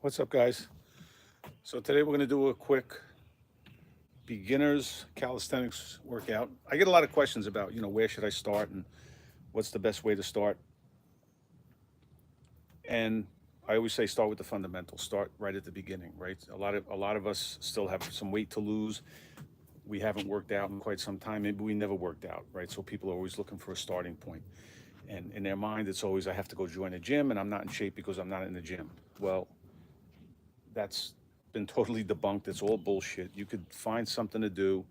What's up, guys? So today we're going to do a quick beginners calisthenics workout. I get a lot of questions about, where should I start and what's the best way to start. And I always say start with the fundamentals. Start right at the beginning, right? A lot of us still have some weight to lose. We haven't worked out in quite some time. Maybe we never worked out, right? So people are always looking for a starting point. And in their mind, it's always I have to go join a gym and I'm not in shape because I'm not in the gym. Well, that's been totally debunked. It's all bullshit. You could find something to do.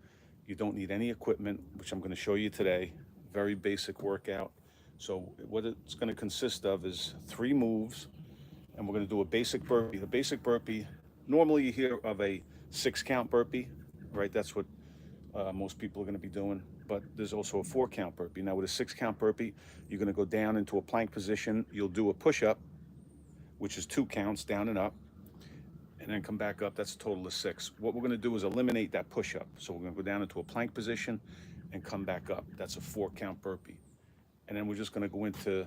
You don't need any equipment, which I'm going to show you today. Very basic workout. So what it's going to consist of is 3 moves, and we're going to do a basic burpee. The basic burpee, normally you hear of a 6-count burpee, right? That's what most people are going to be doing. But there's also a 4-count burpee. Now with a 6-count burpee, you're going to go down into a plank position. You'll do a push-up, which is 2 counts down and up, and then come back up. That's a total of 6. What we're going to do is eliminate that push-up. So we're going to go down into a plank position and come back up. That's a 4-count burpee. And then we're just going to go into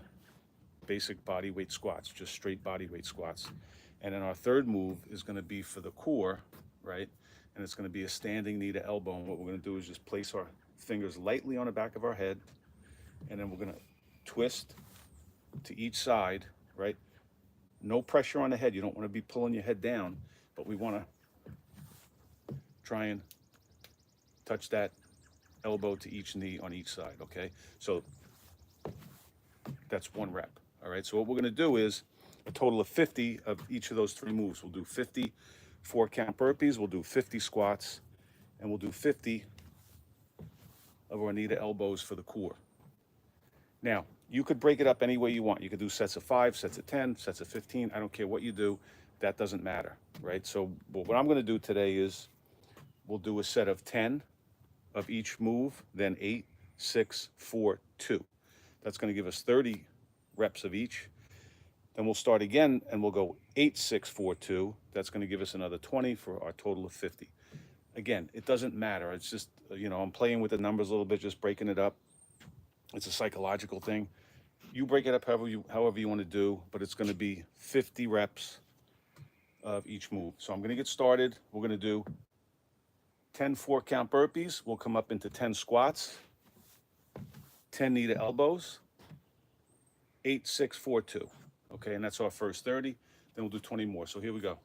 basic body weight squats, just straight body weight squats. And then our third move is going to be for the core, right? And it's going to be a standing knee to elbow. And what we're going to do is just place our fingers lightly on the back of our head, and then we're going to twist to each side, right? No pressure on the head. You don't want to be pulling your head down, but we want to try and touch that elbow to each knee on each side, okay? So that's 1 rep, all right? So what we're going to do is a total of 50 of each of those 3 moves. We'll do 50 4-count burpees, we'll do 50 squats, and we'll do 50 of our knee to elbows for the core. Now, you could break it up any way you want. You could do sets of 5, sets of 10, sets of 15. I don't care what you do. That doesn't matter, right? So what I'm going to do today is we'll do a set of 10 of each move, then 8, 6, 4, 2. That's going to give us 30 reps of each. Then we'll start again, and we'll go 8, 6, 4, 2. That's going to give us another 20 for our total of 50. Again, it doesn't matter. It's just, I'm playing with the numbers a little bit, just breaking it up. It's a psychological thing. You break it up however you want to do, but it's going to be 50 reps of each move. So I'm going to get started. We're going to do 10 4-count burpees. We'll come up into 10 squats, 10 knee to elbows, 8, 6, 4, 2. Okay, and that's our first 30. Then we'll do 20 more. So here we go.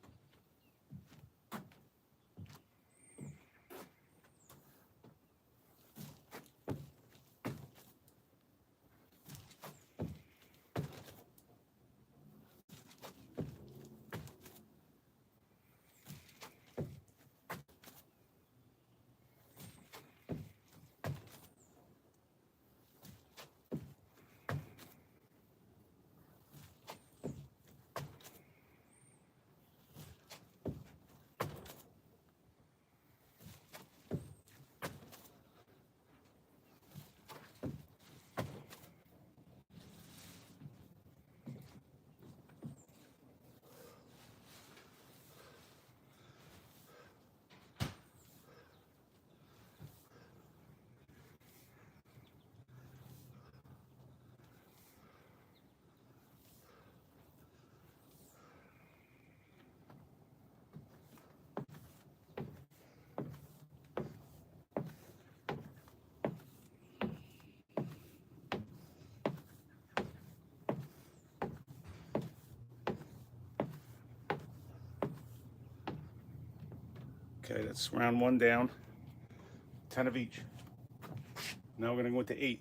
Okay, that's round 1 down, 10 of each. Now we're going to go into 8.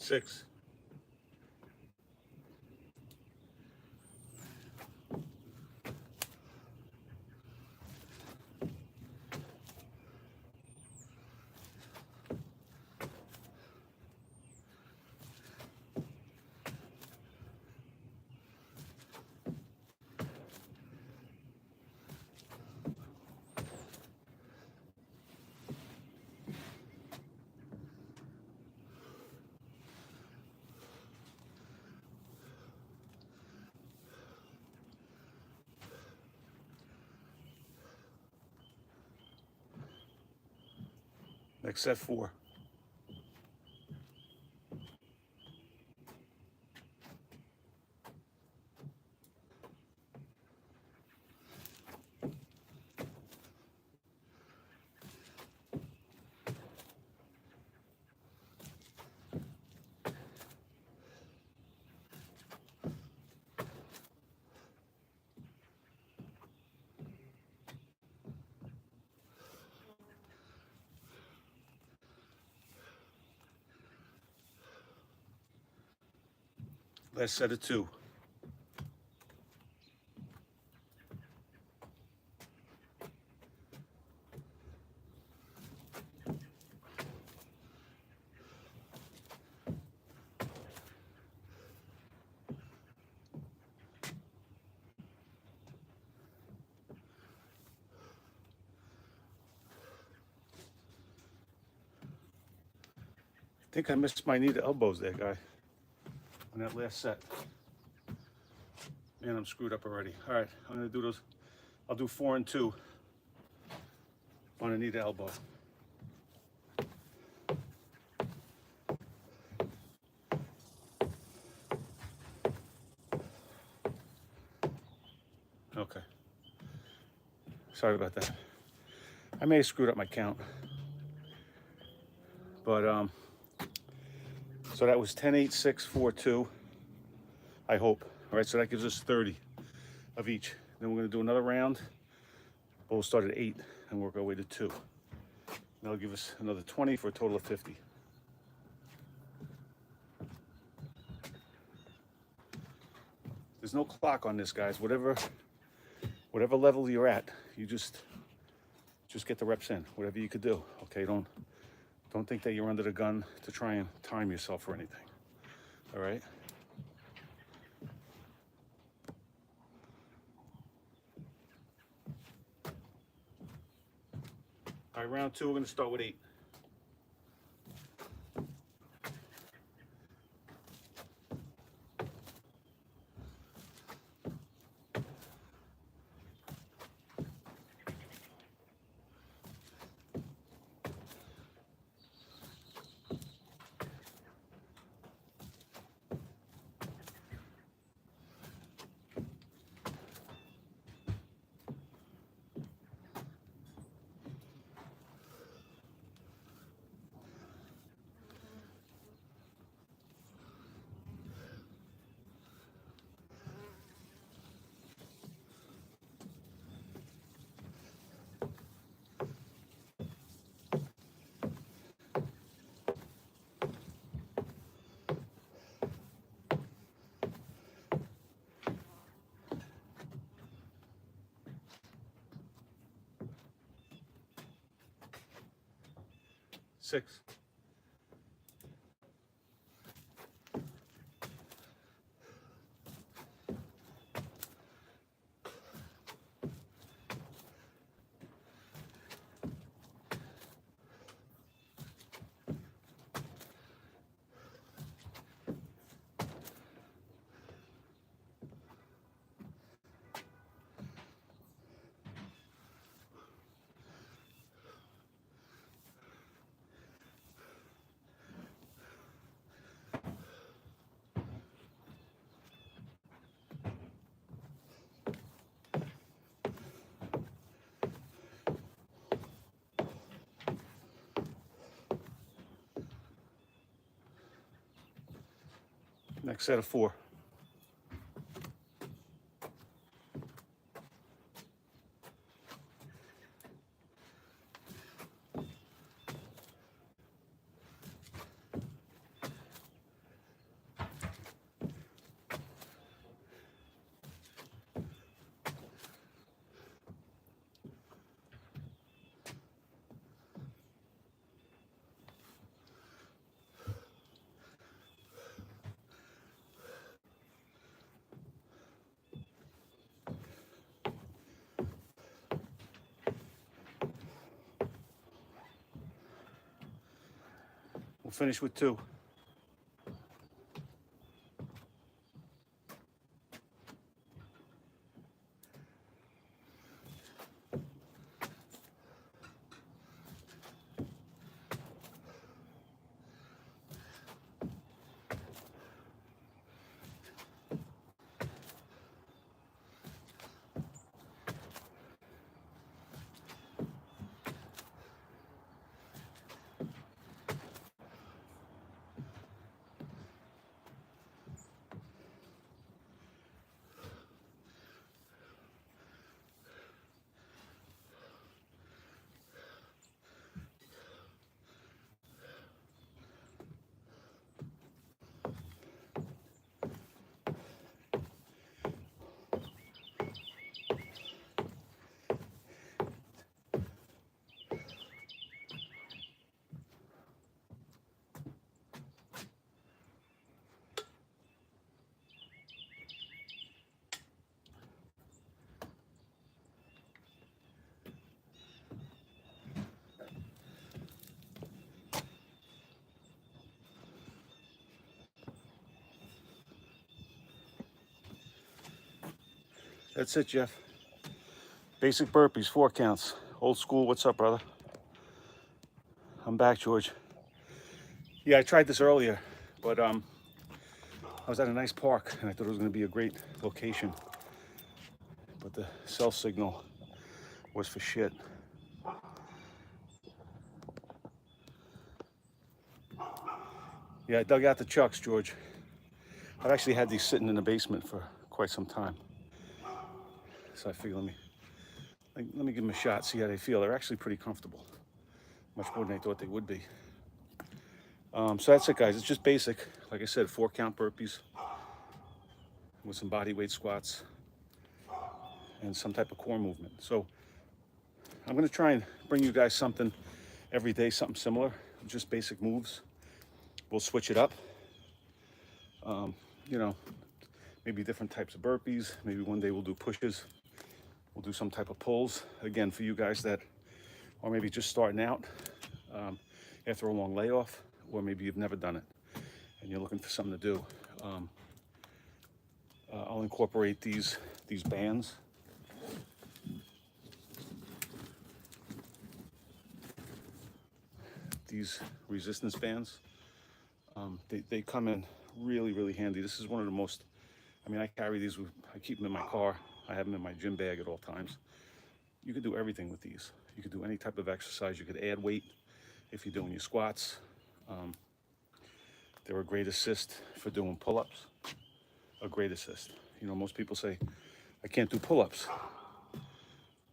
6. Next set, 4. Last set of 2. I think I missed my knee to elbows there, guy, on that last set. Man, I'm screwed up already. All right, I'm gonna do those. I'll do 4 and 2 on a knee to elbow. Okay. Sorry about that. I may have screwed up my count. But, so that was 10, 8, 6, 4, 2, I hope. All right, so that gives us 30 of each. Then we're gonna do another round. We'll start at 8 and work our way to 2. That'll give us another 20 for a total of 50. There's no clock on this, guys. Whatever level you're at, you just get the reps in, whatever you could do. Okay, don't think that you're under the gun to try and time yourself or anything. All right. All right, round 2, we're gonna start with 8. Six. Next set of 4. finish with 2. That's it, Jeff. Basic burpees, 4 counts. Old school. What's up, brother? I'm back, George. Yeah, I tried this earlier, but I was at a nice park and I thought it was going to be a great location, but the cell signal was for shit. Yeah, I dug out the chucks, George. I've actually had these sitting in the basement for quite some time, so I figured let me give them a shot, see how they feel. They're actually pretty comfortable, much more than I thought they would be. So that's it, guys. It's just basic. Like I said, 4 count burpees with some body weight squats and some type of core movement. So I'm going to try and bring you guys something every day, something similar, just basic moves. We'll switch it up. You know, maybe different types of burpees. Maybe one day we'll do pushes. We'll do some type of pulls. Again, for you guys that are maybe just starting out after a long layoff, or maybe you've never done it and you're looking for something to do. I'll incorporate these bands. These resistance bands. They come in really handy. This is one of the most, I mean, I carry these, I keep them in my car. I have them in my gym bag at all times. You could do everything with these. You could do any type of exercise. You could add weight if you're doing your squats. They're a great assist for doing pull-ups. A great assist. You know, most people say, I can't do pull-ups.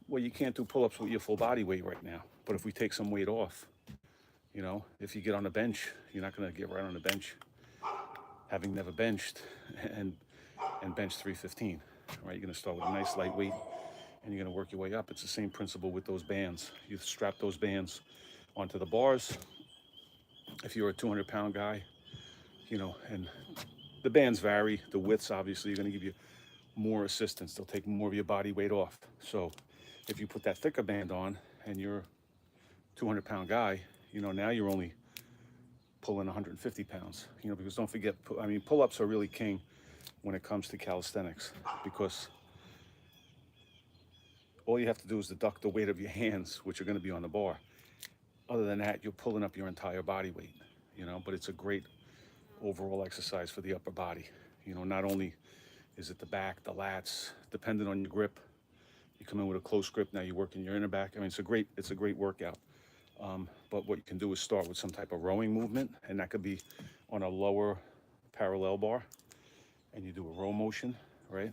Well, you can't do pull-ups with your full body weight right now. But if we take some weight off, you know, if you get on the bench, you're not going to get right on the bench having never benched and bench 315, right? You're going to start with a nice light weight and you're going to work your way up. It's the same principle with those bands. You strap those bands onto the bars. If you're a 200-pound guy, you know, and the bands vary. The widths, obviously, are going to give you more assistance. They'll take more of your body weight off. So if you put that thicker band on and you're a 200-pound guy, you know, now you're only pulling 150 pounds, you know, because don't forget, I mean, pull-ups are really king when it comes to calisthenics, because all you have to do is deduct the weight of your hands, which are going to be on the bar. Other than that, you're pulling up your entire body weight, you know, but it's a great overall exercise for the upper body. You know, not only is it the back, the lats, depending on your grip. You come in with a close grip, now you're working your inner back. I mean, it's a great workout. But what you can do is start with some type of rowing movement, and that could be on a lower parallel bar, and you do a row motion, right?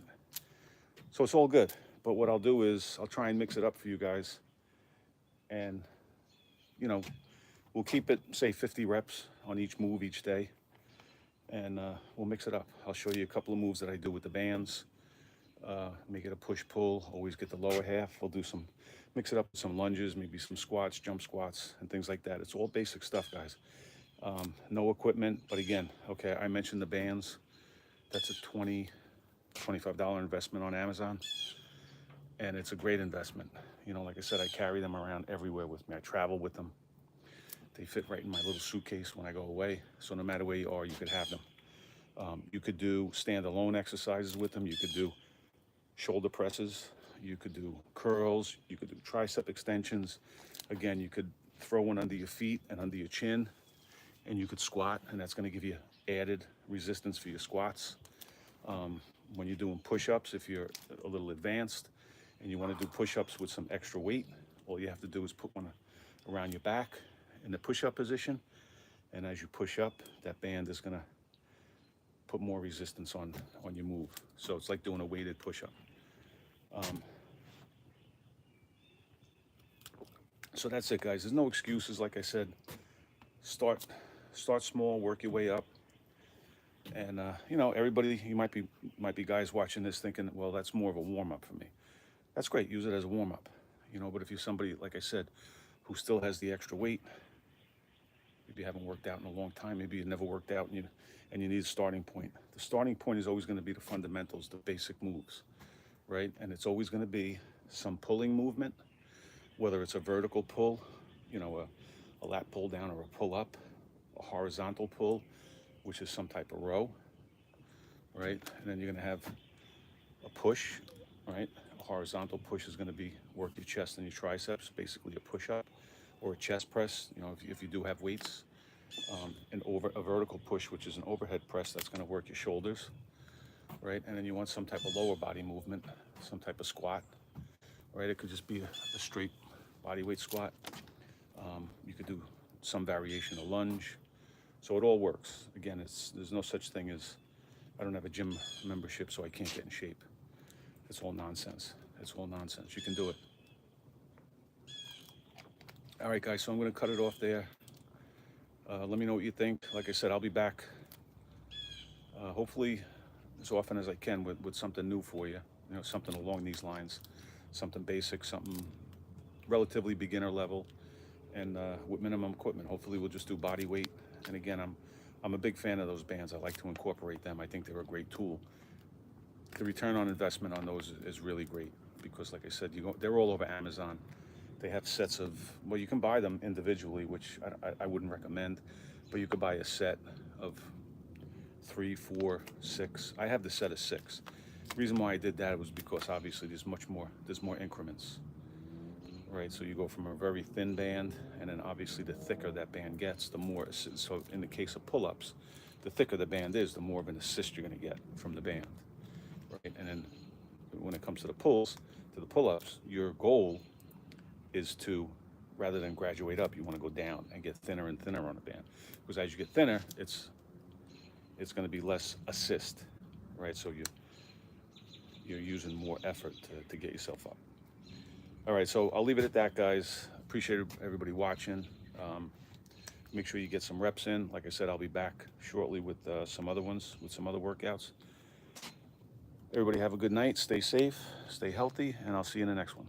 So it's all good. But what I'll do is I'll try and mix it up for you guys, and you know, we'll keep it, say, 50 reps on each move each day, and we'll mix it up. I'll show you a couple of moves that I do with the bands. Make it a push-pull, always get the lower half. We'll do some, mix it up with some lunges, maybe some squats, jump squats, and things like that. It's all basic stuff, guys. No equipment, but again, okay, I mentioned the bands. That's a $25 investment on Amazon, and it's a great investment. You know, like I said, I carry them around everywhere with me. I travel with them. They fit right in my little suitcase when I go away. So no matter where you are, you could have them. You could do standalone exercises with them. You could do shoulder presses. You could do curls. You could do tricep extensions. Again, you could throw one under your feet and under your chin, and you could squat, and that's going to give you added resistance for your squats. When you're doing push-ups, if you're a little advanced and you want to do push-ups with some extra weight, all you have to do is put one around your back in the push-up position, and as you push up, that band is going to put more resistance on your move. So it's like doing a weighted push-up. So that's it, guys. There's no excuses. Like I said, start small, work your way up. And you know, everybody, you might be guys watching this thinking, well, that's more of a warm-up for me. That's great. Use it as a warm-up. You know, but if you're somebody, like I said, who still has the extra weight, maybe you haven't worked out in a long time, maybe you never worked out, and you need a starting point. The starting point is always going to be the fundamentals, the basic moves, right? And it's always going to be some pulling movement, whether it's a vertical pull, you know, a lat pull down or a pull up, a horizontal pull, which is some type of row, right? And then you're going to have a push, right? A horizontal push is going to be work your chest and your triceps, basically a push-up, or a chest press, you know, if you do have weights. And over a vertical push, which is an overhead press, that's going to work your shoulders, right? And then you want some type of lower body movement, some type of squat, right? It could just be a straight body weight squat. You could do some variation of lunge. So it all works. Again, there's no such thing as, I don't have a gym membership, so I can't get in shape. It's all nonsense. It's all nonsense. You can do it. All right, guys, so I'm going to cut it off there. Let me know what you think. Like I said, I'll be back hopefully as often as I can with something new for you. You know, something along these lines, something basic, something relatively beginner level, and with minimum equipment. Hopefully we'll just do body weight. And again, I'm a big fan of those bands. I like to incorporate them. I think they're a great tool. The return on investment on those is really great because, like I said, they're all over Amazon. They have sets of, well, you can buy them individually, which I wouldn't recommend, but you could buy a set of 3, 4, 6. I have the set of 6. The reason why I did that was because obviously there's more increments, right? So you go from a very thin band, and then obviously the thicker that band gets, the more, so in the case of pull-ups, the thicker the band is, the more of an assist you're gonna get from the band, right? And then when it comes to the pull-ups, your goal is to, rather than graduate up, you want to go down and get thinner and thinner on a band. Because as you get thinner, it's going to be less assist, right? So you're using more effort to get yourself up. All right, so I'll leave it at that, guys. Appreciate everybody watching. Make sure you get some reps in. Like I said, I'll be back shortly with some other ones, with some other workouts. Everybody have a good night. Stay safe, stay healthy, and I'll see you in the next one.